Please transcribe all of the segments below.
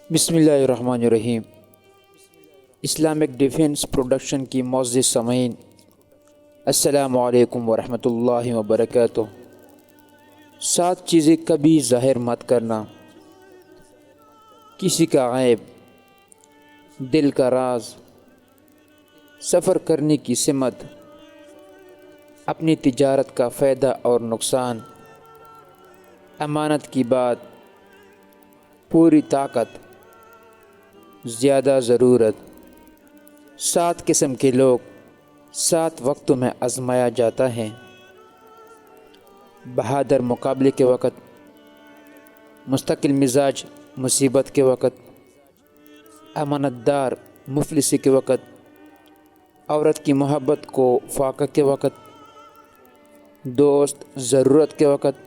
بسم اللہ الرحمن الرحیم۔ اسلامک ڈیفنس پروڈکشن کی معزز سامعین، السلام علیکم ورحمۃ اللہ وبرکاتہ۔ 7 چیزیں کبھی ظاہر مت کرنا: کسی کا عیب، دل کا راز، سفر کرنے کی سمت، اپنی تجارت کا فائدہ اور نقصان، امانت کی بات، پوری طاقت، زیادہ ضرورت۔ 7 قسم کے لوگ 7 وقتوں میں آزمایا جاتا ہے: بہادر مقابلے کے وقت، مستقل مزاج مصیبت کے وقت، امانت دار مفلسی کے وقت، عورت کی محبت کو فاقہ کے وقت، دوست ضرورت کے وقت،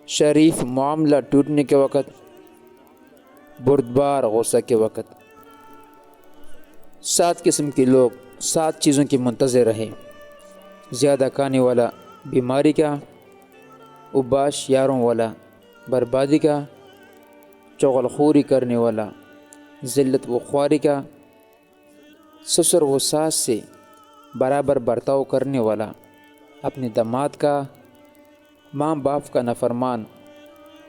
شریف معاملہ ٹوٹنے کے وقت، بردبار غصہ کے وقت۔ 7 قسم کے لوگ 7 چیزوں کے منتظر رہے: زیادہ کھانے والا بیماری کا، اوباش یاروں والا بربادی کا، چغل خوری کرنے والا ذلت و خواری کا، سسر و ساس سے برابر برتاؤ کرنے والا اپنے داماد کا، ماں باپ کا نافرمان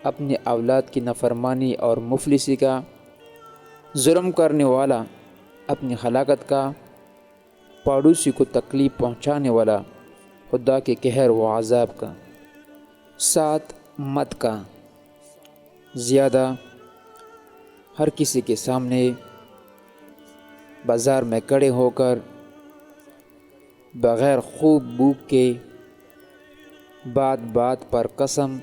اپنے اولاد کی نافرمانی اور مفلسی کا، ظلم کرنے والا اپنی ہلاکت کا، پڑوسی کو تکلیف پہنچانے والا خدا کے قہر و عذاب کا۔ 7 مت کا: زیادہ، ہر کسی کے سامنے بازار میں کھڑے ہو کر بغیر خوب بوک کے، بات بات پر قسم،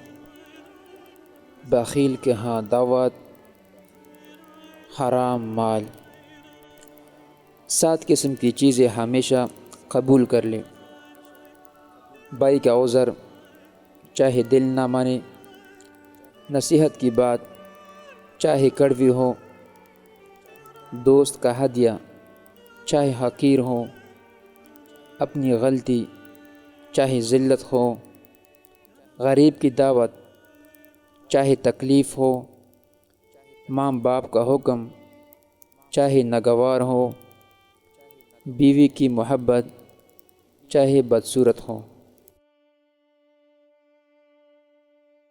بخیل کے ہاں دعوت، حرام مال۔ 7 قسم کی چیزیں ہمیشہ قبول کر لیں: بھائی کا عذر چاہے دل نہ مانے، نصیحت کی بات چاہے کڑوی ہو، دوست کا ہدیہ چاہے حقیر ہو، اپنی غلطی چاہے ذلت ہو، غریب کی دعوت چاہے تکلیف ہو، ماں باپ کا حکم چاہے ناگوار ہو، بیوی کی محبت چاہے بدصورت ہو۔